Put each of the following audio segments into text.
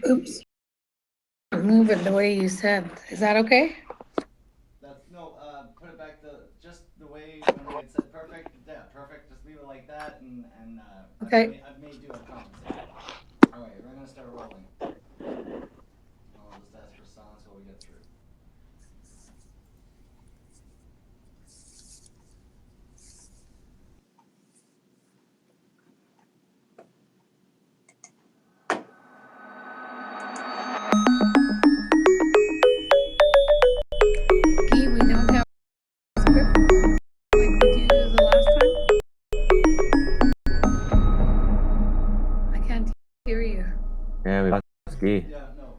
Oops. Move it the way you said. Is that okay? That's no. Put it back just the way when I had said perfect. Yeah, perfect. Just leave it like that, and Okay. I've made you a compensation. All right, we're gonna start rolling. I'll just ask for silence while we get through. Guy, we don't have a script like we did the last time. I can't hear you. Yeah, we lost Ski. Yeah, no.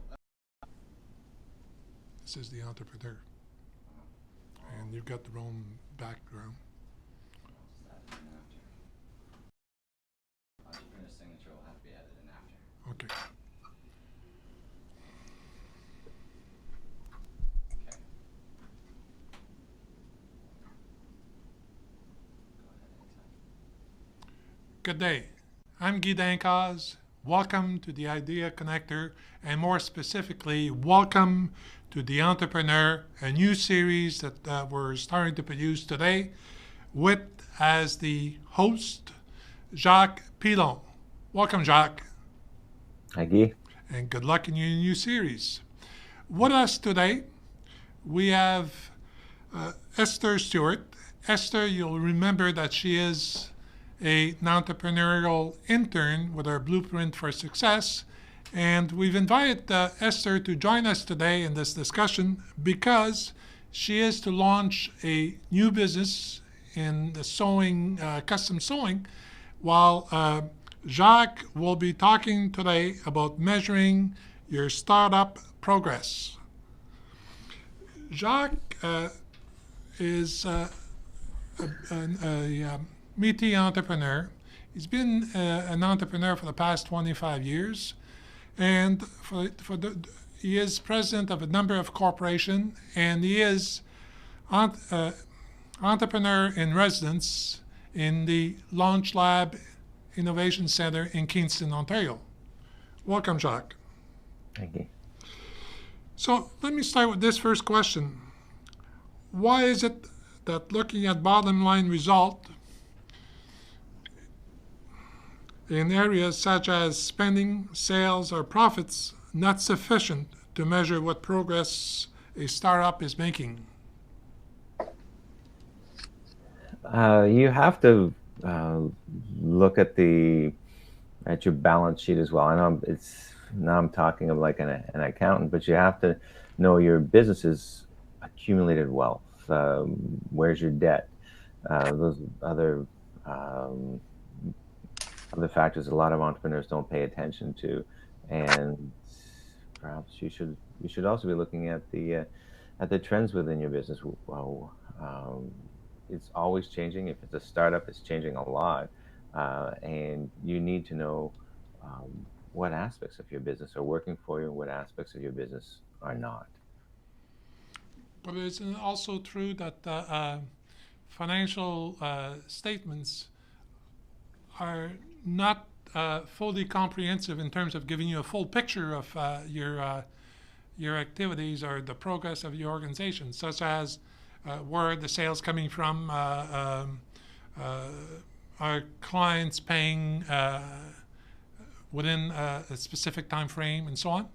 This is the entrepreneur, and you've got the own background. Entrepreneur signature will have to be added in after. Okay. Okay. Go ahead anytime. Good day. I'm Guy Dankaz. Welcome to the Idea Connector, and more specifically, welcome to the Entrepreneur, a new series that we're starting to produce today, with as the host Jacques Pilon. Welcome, Jacques, Hi, Guy. and good luck in your new series. With us today, we have Esther Stewart. Esther, you'll remember that she is an entrepreneurial intern with our Blueprint for Success. And we've invited Esther to join us today in this discussion because she is to launch a new business in the sewing, custom sewing, while Jacques will be talking today about measuring your startup progress. Jacques is a meaty entrepreneur. He's been an entrepreneur for the past 25 years, and he is president of a number of corporations, and he is entrepreneur in residence in the Launch Lab Innovation Center in Kingston, Ontario. Welcome, Jacques. Thank you. So let me start with this first question. Why is it that looking at bottom line result in areas such as spending, sales, or profits not sufficient to measure what progress a startup is making? You have to look at your balance sheet as well. I know now I'm talking of like an accountant, but you have to know your business's accumulated wealth. Where's your debt? Those um, other factors a lot of entrepreneurs don't pay attention to, and perhaps you should also be looking at the trends within your business. Well, it's always changing. If it's a startup, it's changing a lot, and you need to know what aspects of your business are working for you and what aspects of your business are not. But it's also true that financial statements are not fully comprehensive in terms of giving you a full picture of your activities or the progress of your organization, such as where the sales coming from, are clients paying within a specific time frame, and so on.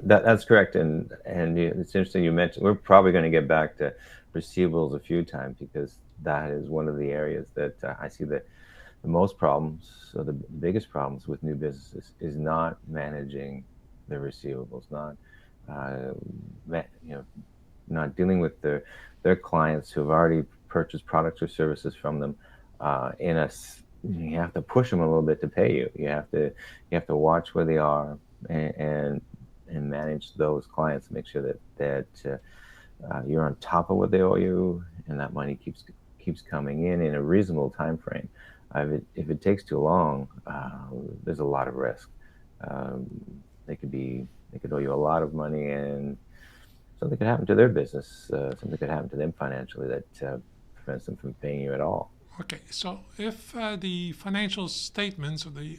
That's correct, and it's interesting you mentioned. We're probably going to get back to receivables a few times because that is one of the areas that I see the most problems. So the biggest problems with new businesses is not managing the receivables, not uh, you know, not dealing with their clients who have already purchased products or services from them. You have to push them a little bit to pay you. You have to watch where they are and and manage those clients. Make sure that you're on top of what they owe you, and that money keeps coming in a reasonable time frame. If it takes too long, there's a lot of risk. Um, they could owe you a lot of money, and something could happen to their business. Something could happen to them financially that prevents them from paying you at all. Okay, so if the financial statements of the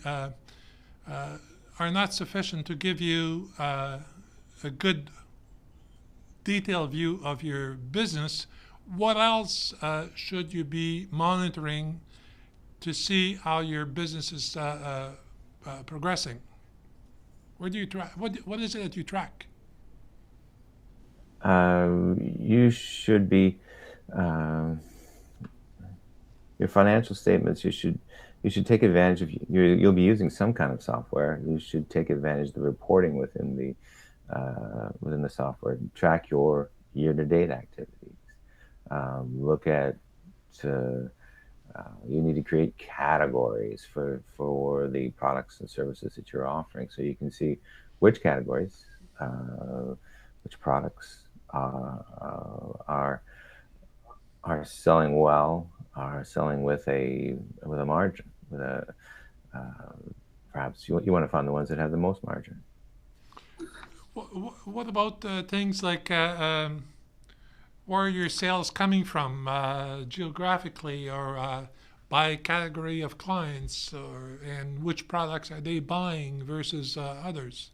uh, are not sufficient to give you a good detailed view of your business, what else should you be monitoring to see how your business is progressing? Where do you track? What is it that you track? You should be um, your financial statements. You should take advantage of. You'll be using some kind of software. You should take advantage of the reporting within the software. Track your year-to-date activities. Look at. You need to create categories for the products and services that you're offering, so you can see which categories, which products are selling well, are selling with a margin, with a perhaps you want to find the ones that have the most margin. What about things like where are your sales coming from geographically or by category of clients, and which products are they buying versus others?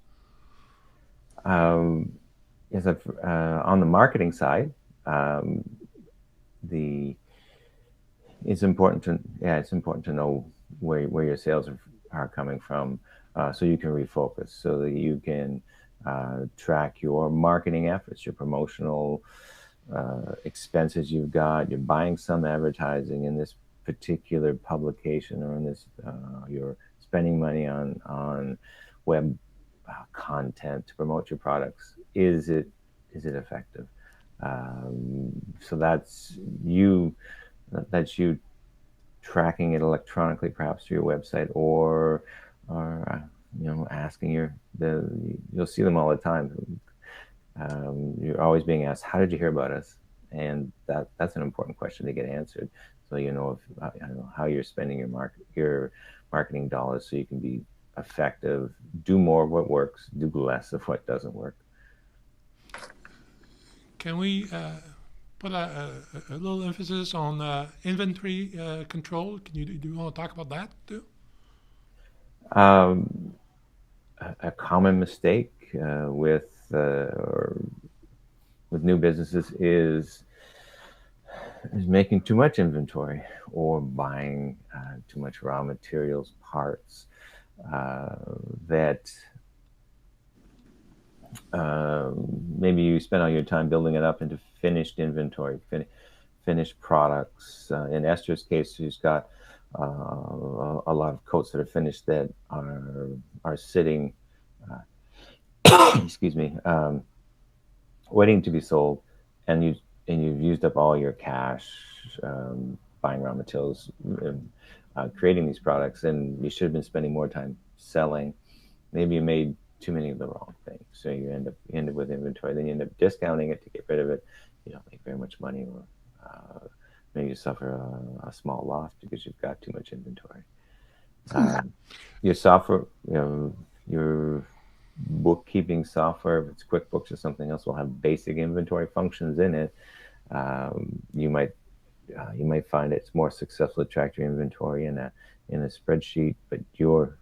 Um, yes, on the marketing side, um, the it's important to know where your sales are coming from, so you can refocus, so that you can track your marketing efforts, your promotional expenses you've got. You're buying some advertising in this particular publication, or in this you're spending money on web content to promote your products. Is it effective? So that's you tracking it electronically, perhaps through your website, or asking you'll see them all the time. You're always being asked, "How did you hear about us?" And that's an important question to get answered, so you know if I don't know how you're spending your marketing dollars, so you can be effective, do more of what works, do less of what doesn't work. Can we put a little emphasis on inventory control? Do you want to talk about that too? Um, a common mistake with new businesses is making too much inventory, or buying too much raw materials, parts uh, that maybe you spend all your time building it up into finished inventory, finished products. In Esther's case, she's got a lot of coats that are finished that are sitting, excuse me, waiting to be sold, and you've used up all your cash buying raw materials, creating these products, and you should have been spending more time selling. Maybe you made too many of the wrong things, so you end up with inventory. Then you end up discounting it to get rid of it. You don't make very much money, or maybe you suffer a small loss because you've got too much inventory. Your software, your bookkeeping software, if it's QuickBooks or something else, will have basic inventory functions in it. You might find it's more successful to track your inventory in a spreadsheet, but you're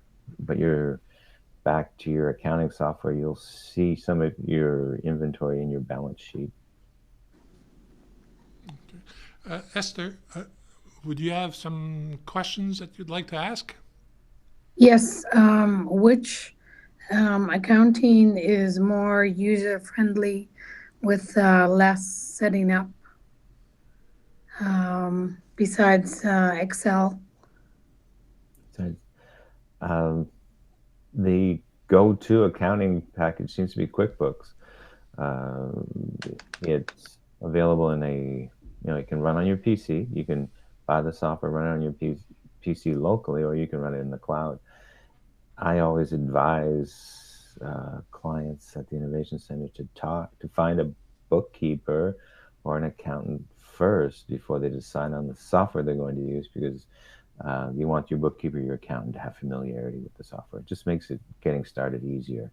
back to your accounting software, you'll see some of your inventory in your balance sheet. Esther, would you have some questions that you'd like to ask? Yes, which accounting is more user friendly with less setting up besides Excel? So, um, the go-to accounting package seems to be QuickBooks. Um, it's available it can run on your PC. You can buy the software, run it on your PC locally, or you can run it in the cloud. I always advise clients at the Innovation Center to find a bookkeeper or an accountant first before they decide on the software they're going to use, because you want your bookkeeper, your accountant, to have familiarity with the software. It just makes it getting started easier.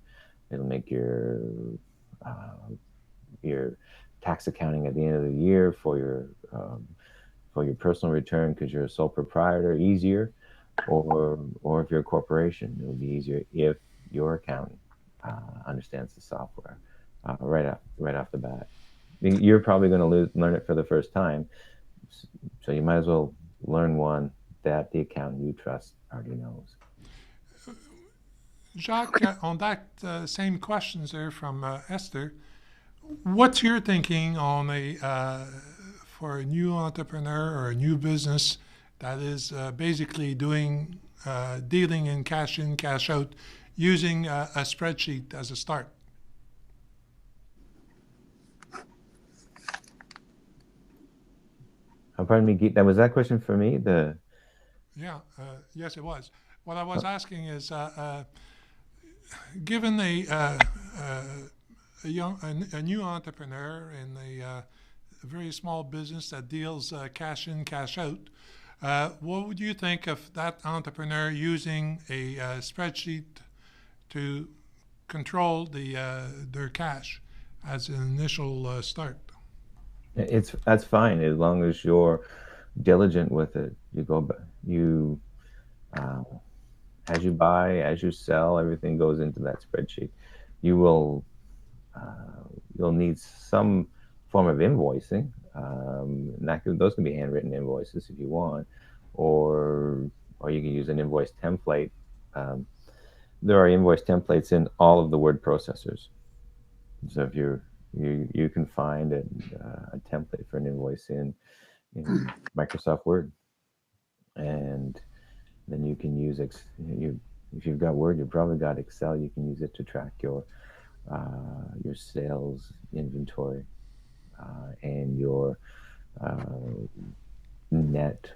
It'll make your tax accounting at the end of the year for your personal return, because you're a sole proprietor, easier. Or if you're a corporation, it'll be easier if your accountant understands the software right off the bat. You're probably going to learn it for the first time, so you might as well learn one that the accountant you trust already knows. Jacques, on that same questions there from Esther, what's your thinking on for a new entrepreneur or a new business that is basically doing dealing in cash in, cash out, using a spreadsheet as a start? Pardon me, Geet, was that question for me? Yeah, yes, it was. What I was asking is, given a new entrepreneur in a very small business that deals cash in, cash out, what would you think of that entrepreneur using a spreadsheet to control their cash as an initial start? That's fine as long as you're diligent with it. You as you buy, as you sell, everything goes into that spreadsheet. You will you'll need some form of invoicing. Those can be handwritten invoices if you want, or you can use an invoice template. There are invoice templates in all of the word processors. So if you can find a template for an invoice in Microsoft Word, and then you can use if you've got Word, you've probably got Excel. You can use it to track your sales inventory and your net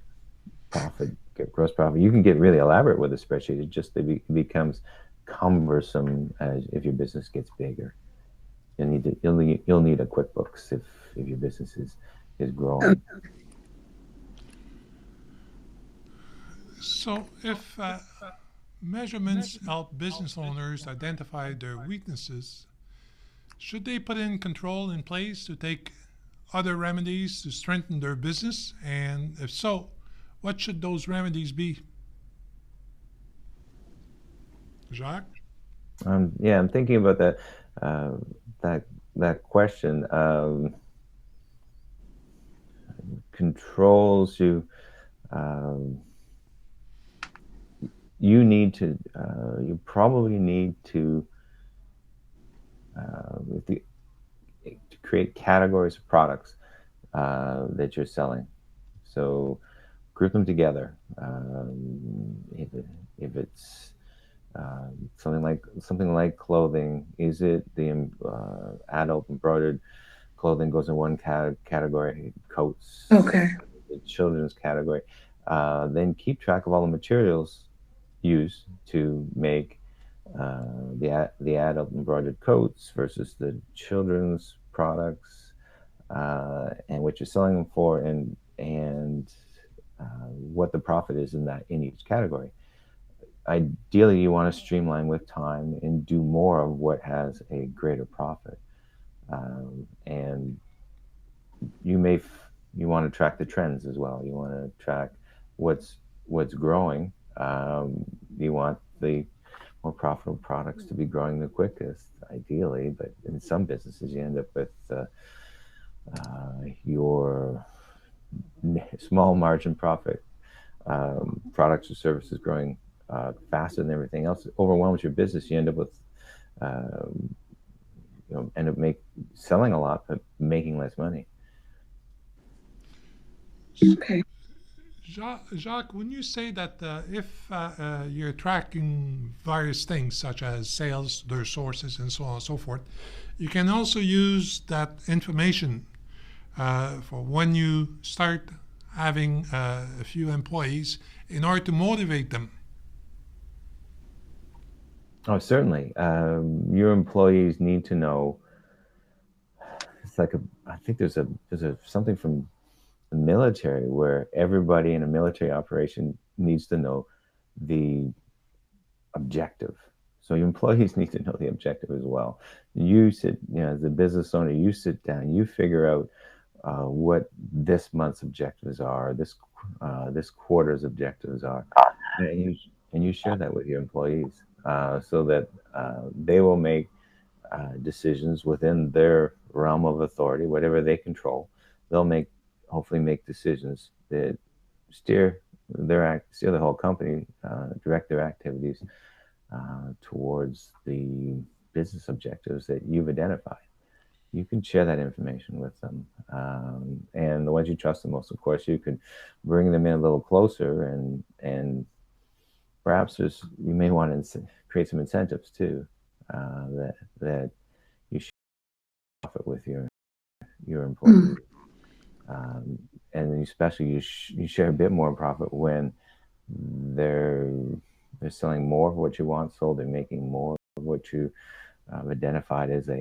profit, gross profit. You can get really elaborate with a spreadsheet. It becomes cumbersome if your business gets bigger. You'll need a QuickBooks if your business is growing. So if measurements help business owners identify their weaknesses, should they put in control in place to take other remedies to strengthen their business? And if so, what should those remedies be? Jacques? Yeah, I'm thinking about that question. Controls you probably need to create categories of products that you're selling. So group them together. If it's something like clothing, is it the adult embroidered clothing goes in one category, coats, Okay. the children's category. Then keep track of all the materials used to make the adult embroidered coats versus the children's products, and what you're selling them for, and what the profit is in each category. Ideally, you want to streamline with time and do more of what has a greater profit. And you want to track the trends as well. You want to track what's growing. You want the more profitable products to be growing the quickest, ideally. But in some businesses, you end up with your small margin profit products or services growing faster than everything else. It overwhelms your business. You end up with selling a lot but making less money. Okay. Jacques, when you say that if you're tracking various things such as sales, their sources, and so on and so forth, you can also use that information for when you start having a few employees in order to motivate them. Oh, certainly. Your employees need to know. It's like I think there's something from the military where everybody in a military operation needs to know the objective. So your employees need to know the objective as well. As a business owner, you sit down, you figure out what this month's objectives are, this quarter's objectives are, and you share that with your employees. so that they will make decisions within their realm of authority, whatever they control. They'll hopefully make decisions that steer steer the whole company, direct their activities towards the business objectives that you've identified. You can share that information with them, and the ones you trust the most, of course, you can bring them in a little closer, and perhaps you may want to create some incentives too, that you share profit with your employees. And especially you share a bit more profit when they're selling more of what you want sold. They're making more of what you identified as a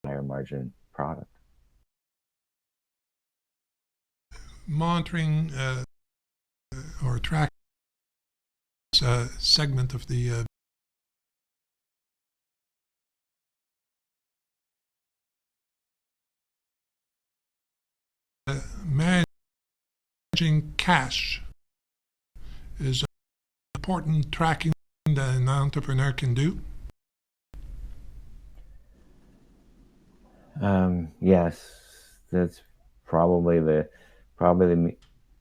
higher margin product. Monitoring or tracking segment of the managing cash is important tracking that an entrepreneur can do. Yes, that's probably the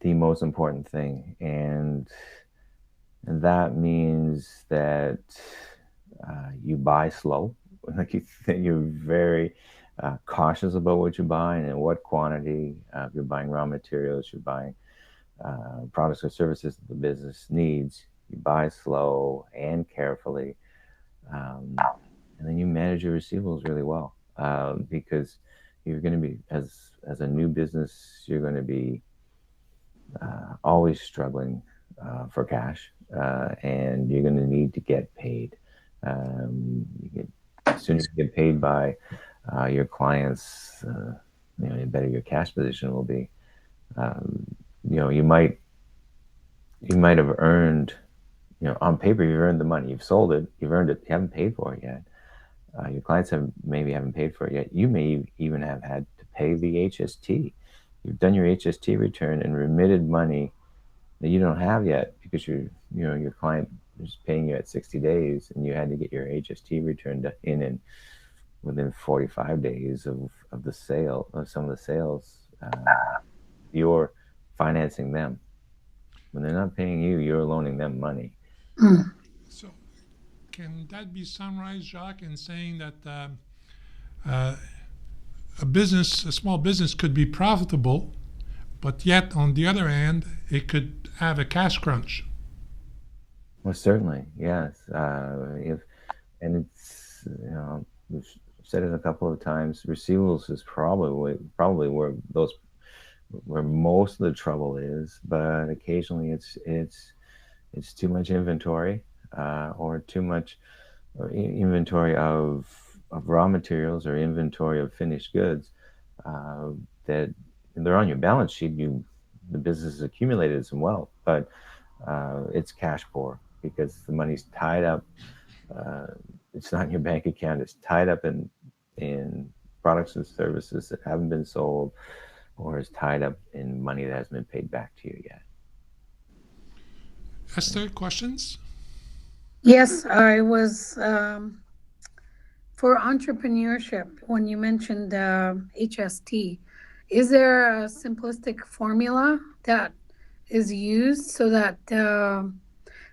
most important thing, and that means that you buy slow. Like you're very cautious about what you buy and in what quantity. If you're buying raw materials, you're buying products or services that the business needs. You buy slow and carefully, and then you manage your receivables really well, because you're going to be as a new business, you're going to be always struggling for cash, and you're going to need to get paid. As soon as you get paid by your clients, the better your cash position will be. You might have earned, on paper you've earned the money, you've sold it, you've earned it, you haven't paid for it yet. Your clients maybe haven't paid for it yet. You may even have had to pay the HST. You've done your HST return and remitted money that you don't have yet because your client is paying you at 60 days, and you had to get your HST returned in within 45 days of the sale of some of the sales. You're financing them. When they're not paying you, you're loaning them money. So, can that be summarized, Jacques, in saying that a small business could be profitable, but yet on the other hand, it could have a cash crunch? Well, certainly, yes. It's we've said it a couple of times. Receivables is probably where most of the trouble is, but occasionally it's too much inventory, or too much inventory of raw materials or inventory of finished goods that they're on your balance sheet. The business has accumulated some wealth, but it's cash poor because the money's tied up. It's not in your bank account. It's tied up in products and services that haven't been sold, or is tied up in money that hasn't been paid back to you yet. Esther, questions? Yes, I was for entrepreneurship. When you mentioned HST, is there a simplistic formula that is used so that,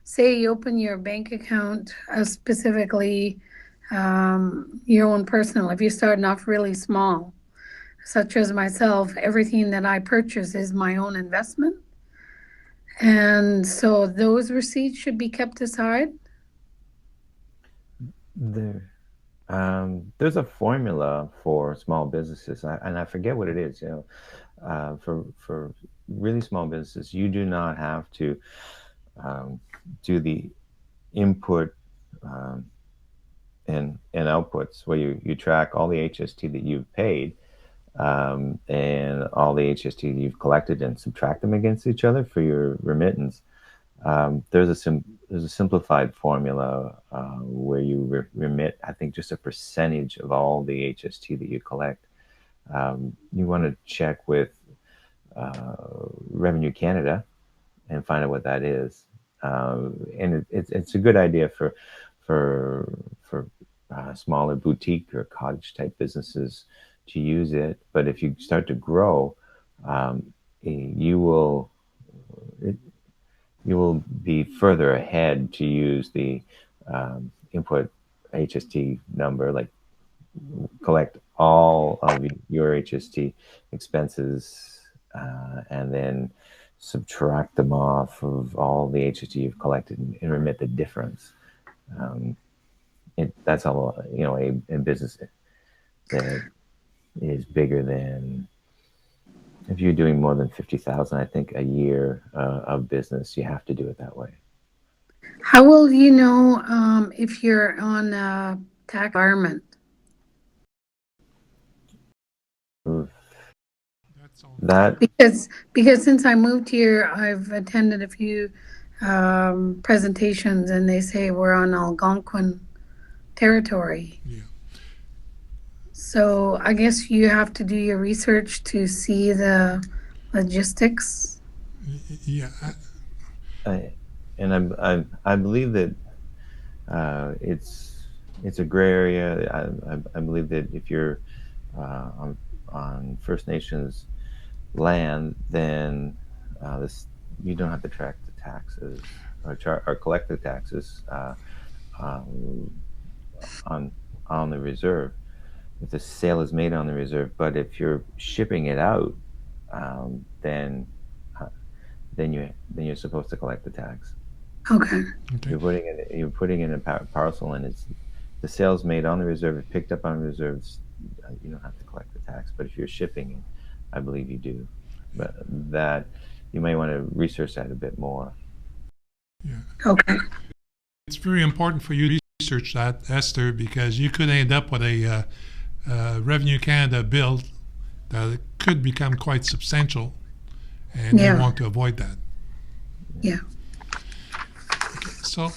say, you open your bank account specifically your own personal? If you're starting off really small, such as myself, everything that I purchase is my own investment. And so those receipts should be kept aside. There's a formula for small businesses, and I forget what it is. For really small businesses, you do not have to do the input and outputs where you track all the HST that you've paid, and all the HST that you've collected, and subtract them against each other for your remittance. There's a simplified formula where you remit, I think, just a percentage of all the HST that you collect. You want to check with Revenue Canada and find out what that is. And it's a good idea for smaller boutique or cottage type businesses to use it. But if you start to grow, you will you will be further ahead to use the input HST number, like collect all of your HST expenses and then subtract them off of all the HST you've collected and remit the difference. That's all, a business that is bigger than, if you're doing more than 50,000, I think, a year of business, you have to do it that way. How will you know if you're on a tax environment? That Because since I moved here, I've attended a few presentations, and they say we're on Algonquin territory. Yeah. So I guess you have to do your research to see the logistics. Yeah. I believe that it's a gray area. I believe that if you're on First Nations land, then you don't have to track the taxes or collect the taxes on the reserve if the sale is made on the reserve. But if you're shipping it out, then you're supposed to collect the tax. Okay. You're putting in a parcel, and it's the sales made on the reserve, is picked up on reserves. You don't have to collect the tax. But if you're shipping it, I believe you do. But that you may want to research that a bit more. Yeah. Okay. It's very important for you to research that, Esther, because you could end up with a Revenue Canada bill that could become quite substantial, and you want to avoid that. Yeah. So,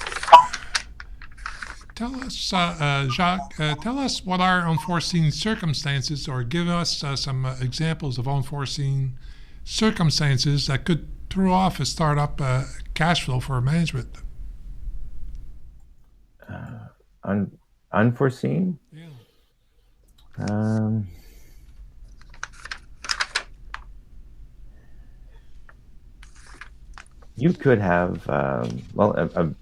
tell us, Jacques, tell us what are unforeseen circumstances, or give us some examples of unforeseen circumstances that could throw off a startup cash flow for management. Unforeseen? Yeah. You could have, the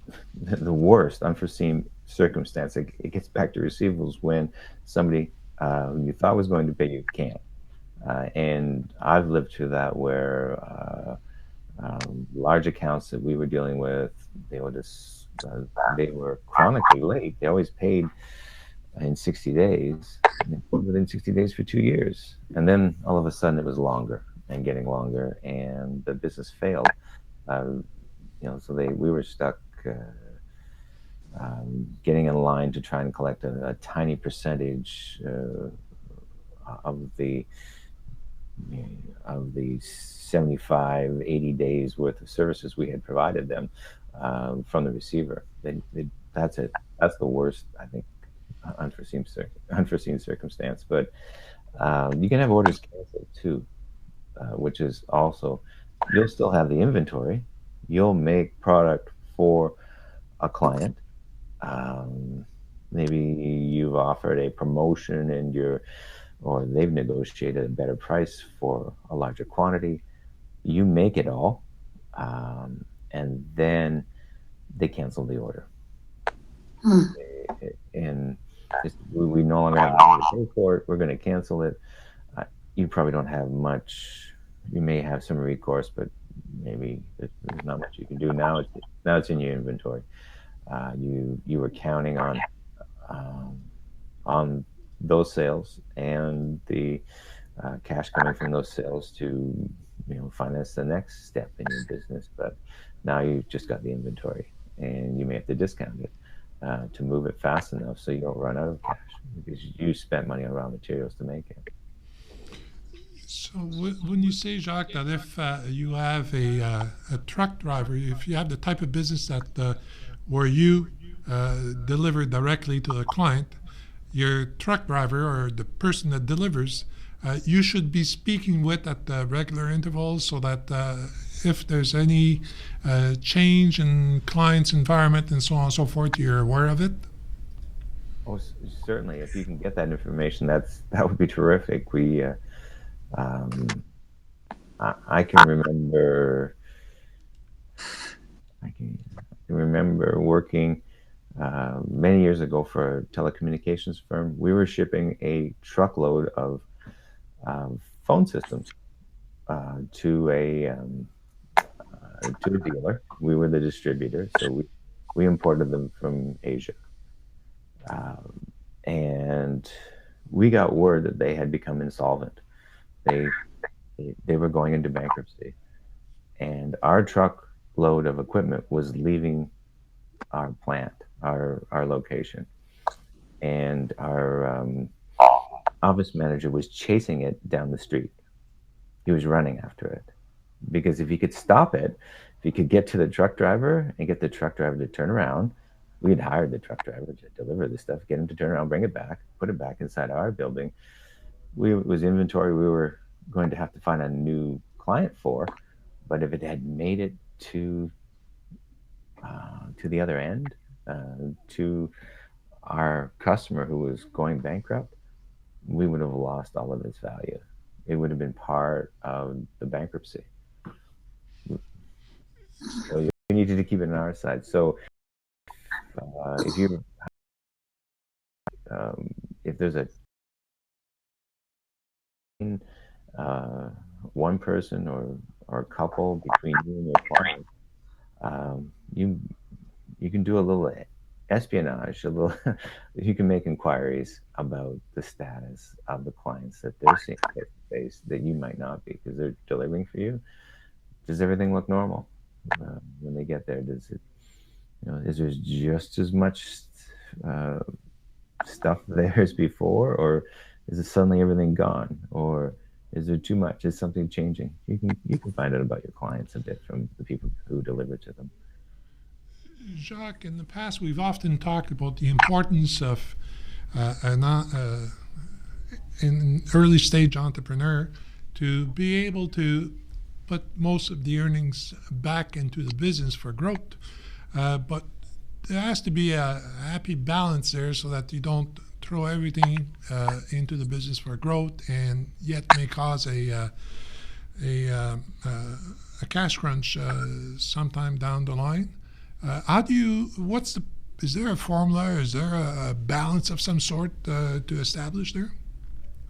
worst unforeseen circumstance. It gets back to receivables when somebody you thought was going to pay you can't. And I've lived through that where large accounts that we were dealing with, they were chronically late. They always paid in 60 days, within 60 days for 2 years. And then all of a sudden it was longer and getting longer, and the business failed. So we were stuck getting in line to try and collect a tiny percentage of the 75, 80 days worth of services we had provided them from the receiver. That's it. That's the worst, I think, unforeseen circumstance. But you can have orders canceled too, which is also, you'll still have the inventory. You'll make product for a client. Maybe you've offered a promotion or they've negotiated a better price for a larger quantity. You make it all, and then they cancel the order. And we no longer have money to pay for it. We're going to cancel it. You probably don't have much. You may have some recourse, but maybe there's not much you can do now. It's in your inventory. You were counting on those sales and the cash coming from those sales to finance the next step in your business. But now you've just got the inventory, and you may have to discount it to move it fast enough so you don't run out of cash, because you spent money on raw materials to make it. So when you say, Jacques, that if you have a truck driver, if you have the type of business that where you deliver directly to the client, your truck driver or the person that delivers, you should be speaking with at regular intervals so that if there's any change in client's environment and so on and so forth, you're aware of it? Oh, certainly. If you can get that information, that would be terrific. Um, I can remember. I can remember working many years ago for a telecommunications firm. We were shipping a truckload of phone systems to a dealer. We were the distributor, so we imported them from Asia. And we got word that they had become insolvent. They they were going into bankruptcy, and our truckload of equipment was leaving our plant, our location, and our office manager was chasing it down the street. He was running after it because if he could stop it, if he could get to the truck driver and get the truck driver to turn around, we had hired the truck driver to deliver the stuff, get him to turn around, bring it back, put it back inside our building. It was inventory we were going to have to find a new client for, but if it had made it to the other end, to our customer who was going bankrupt, we would have lost all of its value. It would have been part of the bankruptcy. So you needed to keep it on our side. So if you if there's one person or a couple between you and your client, you can do a little espionage, a little. You can make inquiries about the status of the clients that they're seeing face to face that you might not be because they're delivering for you. Does everything look normal when they get there? Does it, is there just as much stuff there as before, or is it suddenly everything gone, or is there too much? Is something changing? You can find out about your clients a bit from the people who deliver to them. Jacques, in the past, we've often talked about the importance of an early stage entrepreneur to be able to put most of the earnings back into the business for growth. But there has to be a happy balance there so that you don't throw everything into the business for growth and yet may cause a cash crunch sometime down the line. Is there a formula? Is there a balance of some sort to establish there?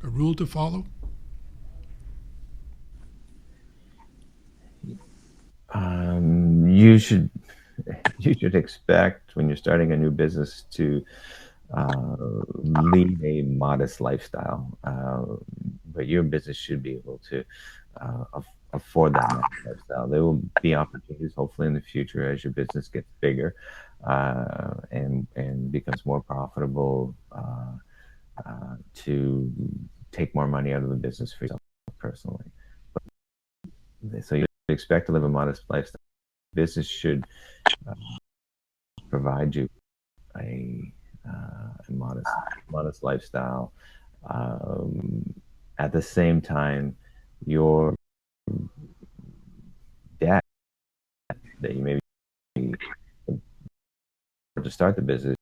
A rule to follow? You should expect when you're starting a new business to lead a modest lifestyle, but your business should be able to afford that modest lifestyle. There will be opportunities, hopefully, in the future as your business gets bigger and becomes more profitable to take more money out of the business for yourself personally. So you expect to live a modest lifestyle. Business should provide you a modest lifestyle. At the same time, your debt that you may be to start the business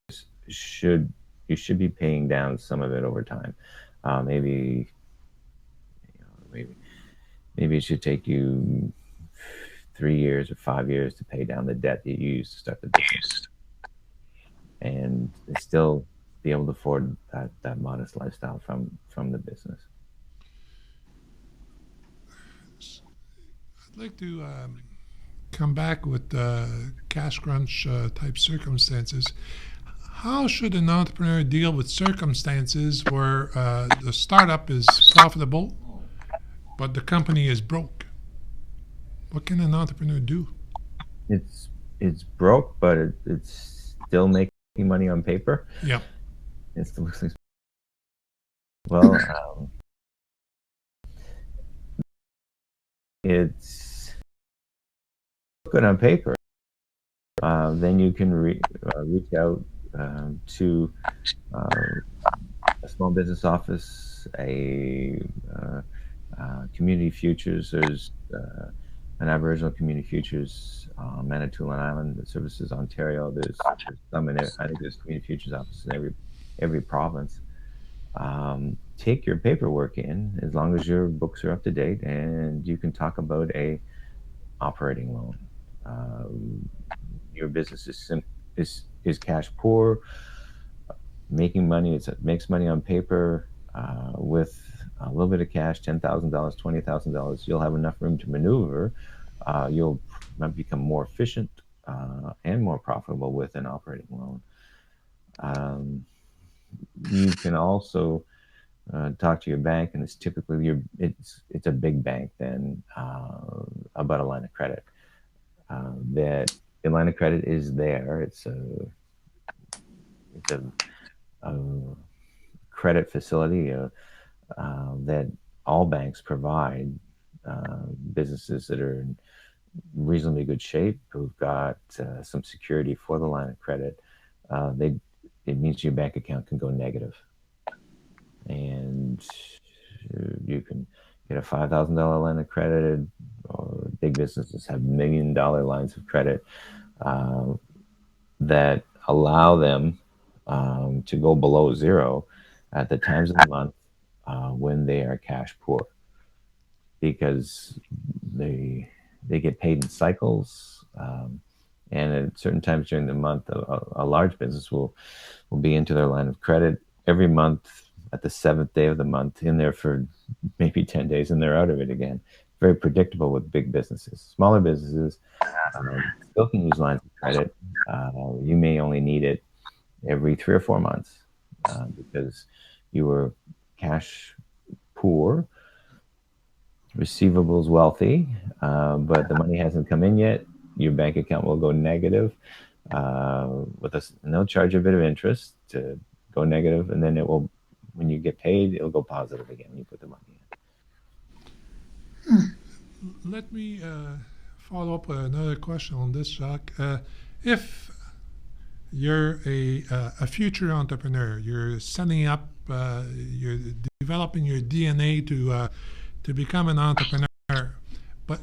you should be paying down some of it over time. Maybe it should take you 3 years or 5 years to pay down the debt that you used to start the business, and still be able to afford that modest lifestyle from the business. I'd like to come back with cash crunch type circumstances. How should an entrepreneur deal with circumstances where the startup is profitable, but the company is broke? What can an entrepreneur do? It's broke, but it's still making money on paper. Yeah. It's still well. It's good on paper. Then you can reach out to a small business office, a community futures. There's an Aboriginal Community Futures Manitoulin Island that services Ontario. There's some in it. I think there's Community Futures offices in every province. Take your paperwork in as long as your books are up to date, and you can talk about a operating loan. Your business is cash poor, making money. It makes money on paper with a little bit of cash, $10,000, $20,000. You'll have enough room to maneuver. You'll become more efficient and more profitable with an operating loan. You can also talk to your bank, and it's typically it's a big bank then about a line of credit. That the line of credit is there. It's a credit facility that all banks provide businesses that are in reasonably good shape, who've got some security for the line of credit. It means your bank account can go negative, and you can get a $5,000 line of credit, or big businesses have $1 million lines of credit that allow them to go below zero at the times of the month when they are cash poor, because they get paid in cycles, and at certain times during the month, a large business will be into their line of credit every month at the 7th day of the month, in there for maybe 10 days, and they're out of it again. Very predictable with big businesses. Smaller businesses still can use lines of credit. You may only need it every 3 or 4 months because you were cash poor, receivables wealthy, but the money hasn't come in yet. Your bank account will go negative with and they'll charge a bit of interest to go negative, and then it will, when you get paid, it'll go positive again. You put the money in. Let me follow up with another question on this, Jacques. If you're a future entrepreneur, you're setting up, you're developing your DNA to become an entrepreneur,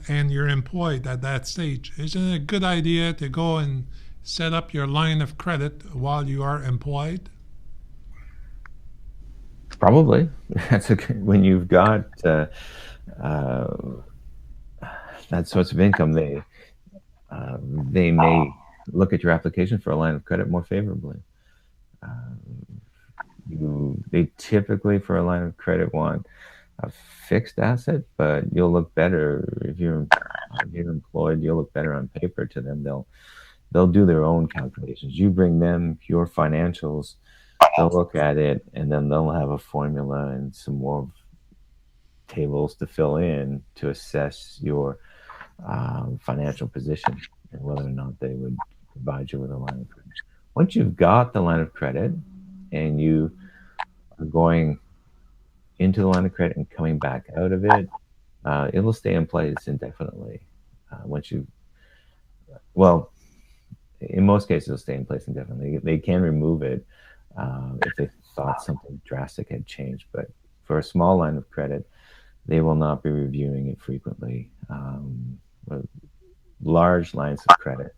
and you're employed at that stage, isn't it a good idea to go and set up your line of credit while you are employed? Probably. When you've got that source of income, they may look at your application for a line of credit more favorably. They typically, for a line of credit, want a fixed asset, but you'll look better if you're employed. You'll look better on paper to them. They'll do their own calculations. You bring them your financials, they'll look at it, and then they'll have a formula and some more tables to fill in to assess your financial position and whether or not they would provide you with a line of credit. Once you've got the line of credit and you are going into the line of credit and coming back out of it, it will stay in place indefinitely. Well, in most cases, it'll stay in place indefinitely. They can remove it if they thought something drastic had changed. But for a small line of credit, they will not be reviewing it frequently. Large lines of credit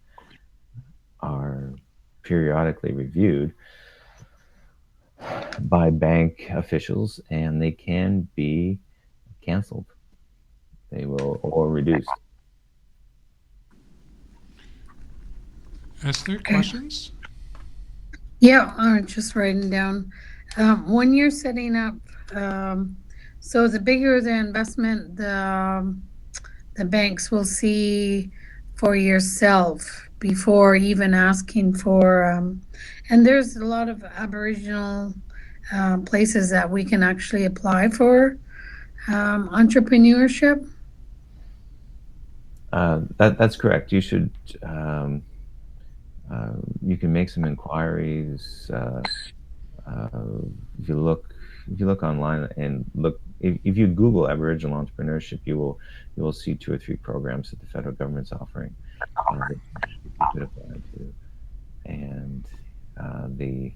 are periodically reviewed by bank officials, and they can be canceled. They will, or reduced. Esther, questions? Yeah, I'm just writing down. When you're setting up, so the bigger the investment, the banks will see for yourself before even asking for, and there's a lot of Aboriginal places that we can actually apply for entrepreneurship. That's correct. You should. You can make some inquiries. If you look online and look, if you Google Aboriginal entrepreneurship, you will see 2 or 3 programs that the federal government's offering that you could apply to, and the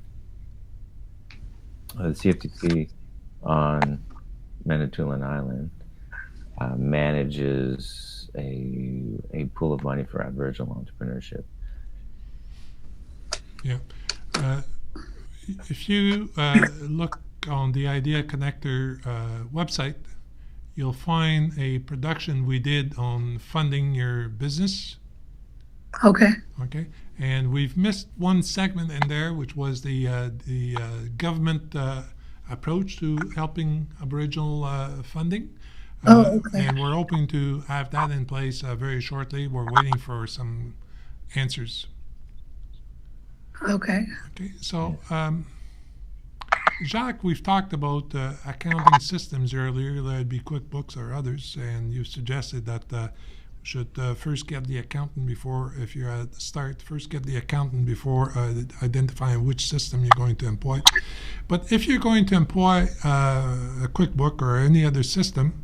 CFTC on Manitoulin Island manages a pool of money for Aboriginal entrepreneurship. Yeah. If you look on the Idea Connector website, you'll find a production we did on funding your business. Okay. Okay, and we've missed one segment in there, which was the government approach to helping Aboriginal funding. Oh, okay. And we're hoping to have that in place very shortly. We're waiting for some answers. Okay. Okay, so Jacques, we've talked about accounting systems earlier, that'd be QuickBooks or others, and you suggested that should first get the accountant before, if you're at the start, first get the accountant before identifying which system you're going to employ. But if you're going to employ a QuickBook or any other system,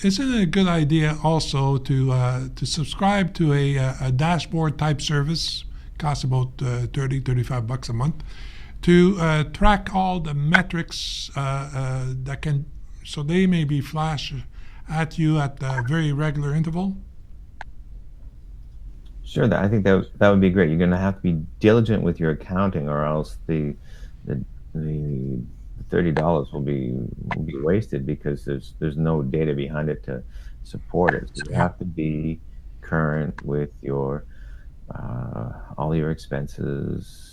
isn't it a good idea also to subscribe to a dashboard type service? Costs about $35 a month to track all the metrics that can, so they may be flashed at you at a very regular interval. Sure, I think that would be great. You're going to have to be diligent with your accounting, or else the $30 will be wasted, because there's no data behind it to support it. So you have to be current with your all your expenses.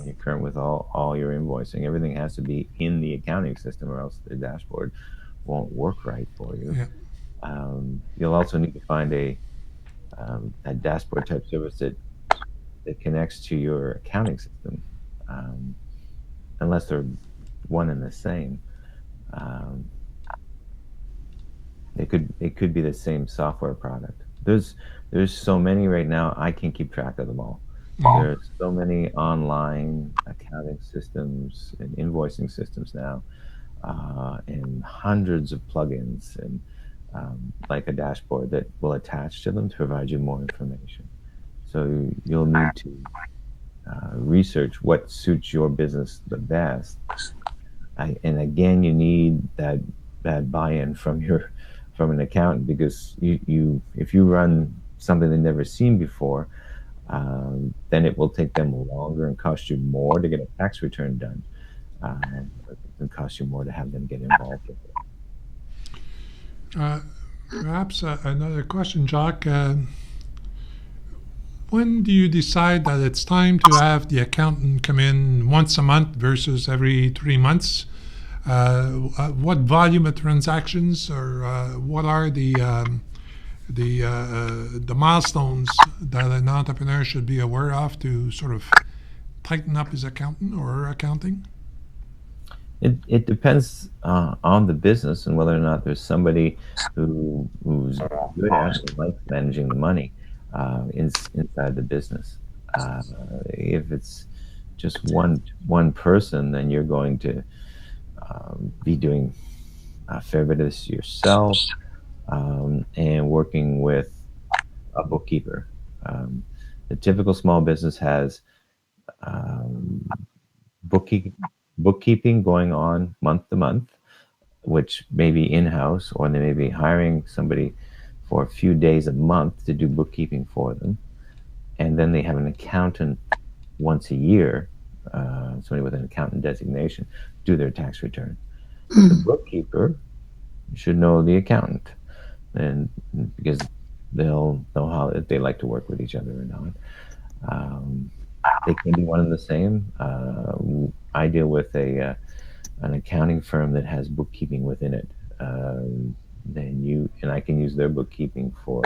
You're current with all your invoicing. Everything has to be in the accounting system, or else the dashboard won't work right for you. Yeah. You'll also need to find a dashboard type service that connects to your accounting system, unless they're one and the same. It could be the same software product. There's so many right now, I can't keep track of them all. There's so many online accounting systems and invoicing systems now, and hundreds of plugins, and like a dashboard that will attach to them to provide you more information. So you'll need to research what suits your business the best. And again, you need that buy-in from an accountant, because if you run something they've never seen before, then it will take them longer and cost you more to get a tax return done. It costs you more to have them get involved with it. Perhaps another question, Jacques. When do you decide that it's time to have the accountant come in once a month versus every 3 months? What volume of transactions, or what are the milestones that an entrepreneur should be aware of to sort of tighten up his accountant or her accounting? It depends on the business, and whether or not there's somebody who's good at and likes managing the money inside the business. If it's just one person, then you're going to be doing a fair bit of this yourself, and working with a bookkeeper. The typical small business has bookkeeping going on month to month, which may be in-house, or they may be hiring somebody for a few days a month to do bookkeeping for them. And then they have an accountant once a year, somebody with an accountant designation, do their tax return. The bookkeeper should know the accountant, and because they'll know how, if they like to work with each other or not. They can be one and the same. I deal with an accounting firm that has bookkeeping within it. And I can use their bookkeeping for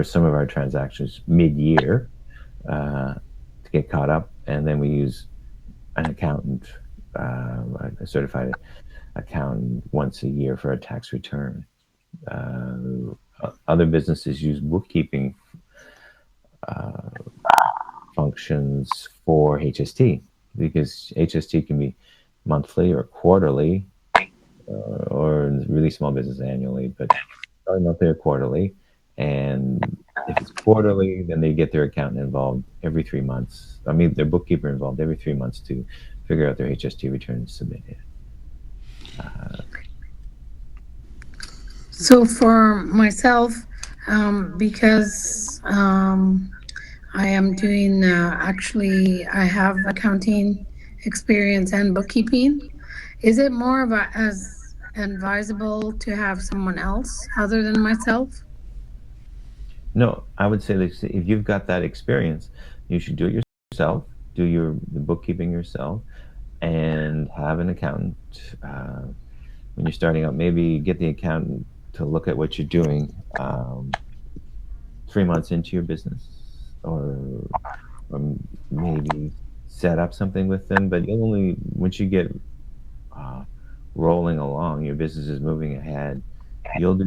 some of our transactions mid-year to get caught up, and then we use an accountant, a certified accountant, once a year for a tax return. Other businesses use bookkeeping functions for HST, because HST can be monthly or quarterly, or really small business annually, but probably monthly or quarterly. And if it's quarterly, then they get their accountant involved every 3 months. I mean, their bookkeeper involved every 3 months to figure out their HST return and submit it. So for myself, because I am doing actually, I have accounting experience and bookkeeping. Is it more of a as advisable to have someone else other than myself? No, I would say that if you've got that experience, you should do it yourself, do the bookkeeping yourself, and have an accountant. When you're starting out, maybe get the accountant to look at what you're doing 3 months into your business, or, or maybe set up something with them. But you'll only, once you get uh, rolling along, your business is moving ahead, you'll do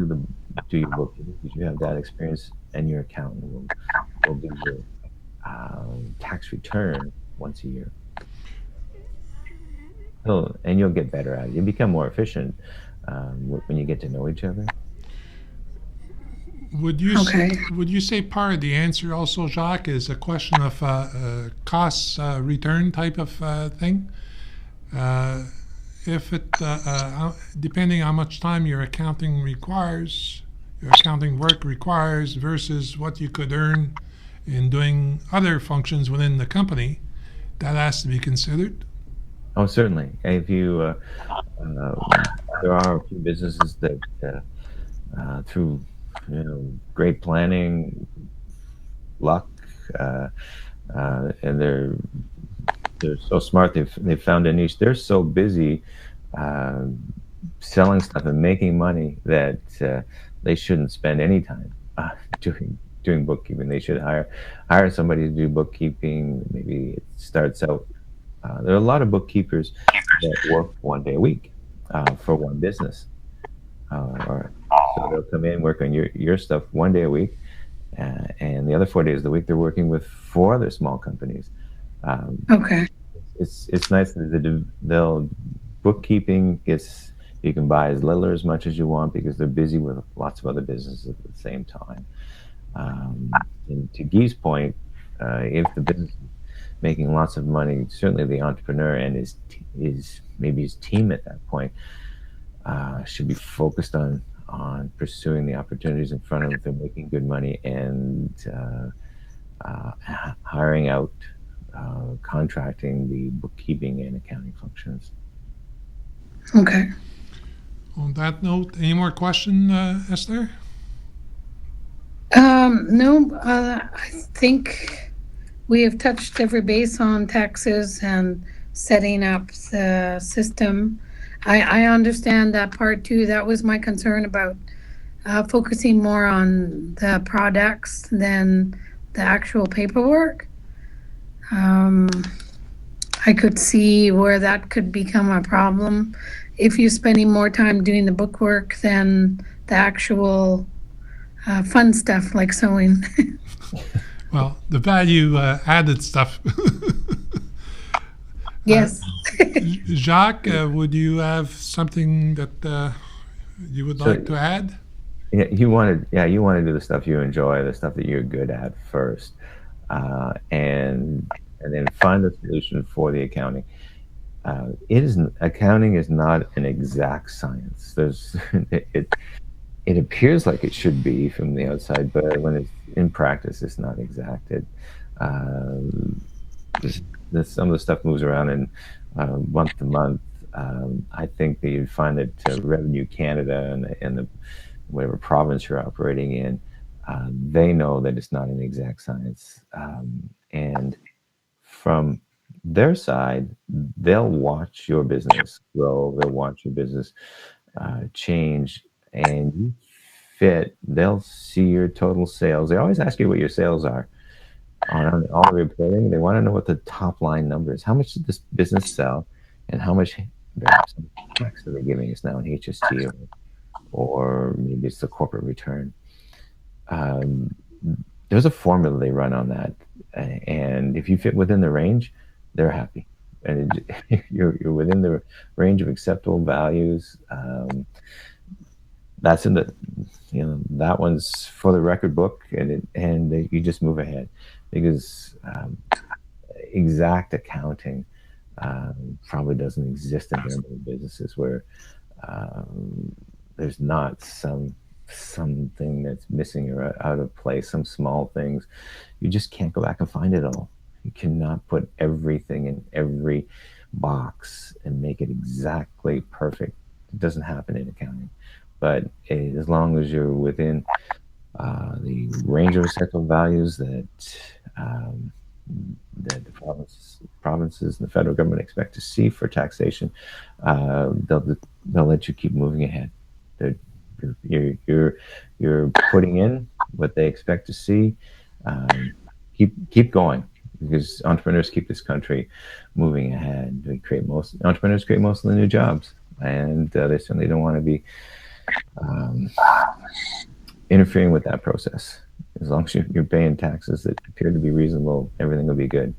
your bookkeeping because you have that experience, and your accountant will do your tax return once a year. And you'll get better at it. You become more efficient when you get to know each other. Okay. Would you say part of the answer also, Jacques, is a question of cost return type of thing? Uh, if it depending on how much time your accounting requires, your accounting work requires versus what you could earn in doing other functions within the company, that has to be considered. Oh, certainly. If you there are a few businesses that through great planning, luck, uh, and they're so smart. They've found a niche. They're so busy uh, selling stuff and making money that they shouldn't spend any time doing bookkeeping. They should hire somebody to do bookkeeping. Maybe it starts out. There are a lot of bookkeepers that work 1 day a week for one business. Or so they'll come in, work on your stuff 1 day a week, and the other 4 days of the week they're working with 4 other small companies. Um, Okay. it's nice that they'll bookkeeping gets, you can buy as little or as much as you want because they're busy with lots of other businesses at the same time. And to Guy's point, if the business is making lots of money, certainly the entrepreneur and his maybe his team at that point should be focused on pursuing the opportunities in front of them. They're making good money, and hiring out, contracting the bookkeeping and accounting functions. Okay. On that note, any more question, Esther? No, I think we have touched every base on taxes and setting up the system. I understand that part too. That was my concern about focusing more on the products than the actual paperwork. Um, I could see where that could become a problem if you're spending more time doing the bookwork than the actual fun stuff like sewing. Well, the value added stuff. Yes. Jacques, would you have something that you would So like to add? you want to do the stuff you enjoy, the stuff that you're good at first, and then find a solution for the accounting. Accounting is not an exact science. There's it appears like it should be from the outside, but when it's in practice, it's not exact. Um, some of the stuff moves around in month to month. I think that you'd find that Revenue Canada and the whatever province you're operating in, they know that it's not an exact science, and from their side, they'll watch your business grow. They'll watch your business change, and you fit. They'll see your total sales. They always ask you what your sales are on all the reporting. They want to know what the top line number is. How much did this business sell, and how much tax are they giving us now in HST, or maybe it's the corporate return. Um, there's a formula they run on that, and if you fit within the range, they're happy, and you're within the range of acceptable values. That's in the that one's for the record book, and you just move ahead because exact accounting probably doesn't exist in very many businesses where there's not some something that's missing or out of place, some small things, you just can't go back and find it all. You cannot put everything in every box and make it exactly perfect. It doesn't happen in accounting. But as long as you're within the range of essential values um, that the provinces and the federal government expect to see for taxation, they'll let you keep moving ahead. They're, you're putting in what they expect to see. Keep going, because entrepreneurs keep this country moving ahead. Entrepreneurs create most of the new jobs, and they certainly don't want to be interfering with that process. As long as you're paying taxes that appear to be reasonable, everything will be good.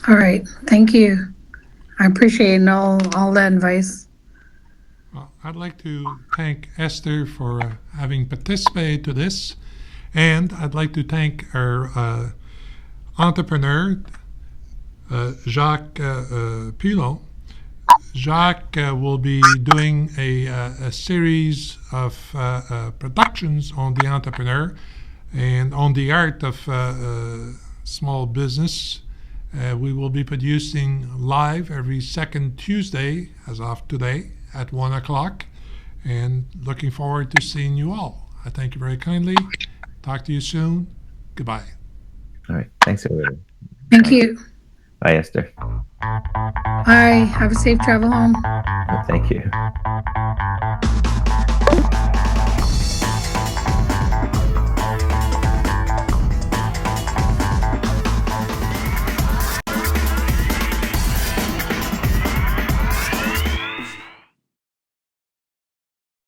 All right. Thank you. I appreciate all the advice. Well, I'd like to thank Esther for having participated to this, and I'd like to thank our entrepreneur, Jacques Pilon. Jacques will be doing a series of productions on the entrepreneur and on the art of small business. We will be producing live every second Tuesday, as of today, at 1 o'clock, and looking forward to seeing you all. I thank you very kindly. Talk to you soon. Goodbye. All right. Thanks, everybody. Thank you. Bye, Esther. Bye. Have a safe travel home. Thank you.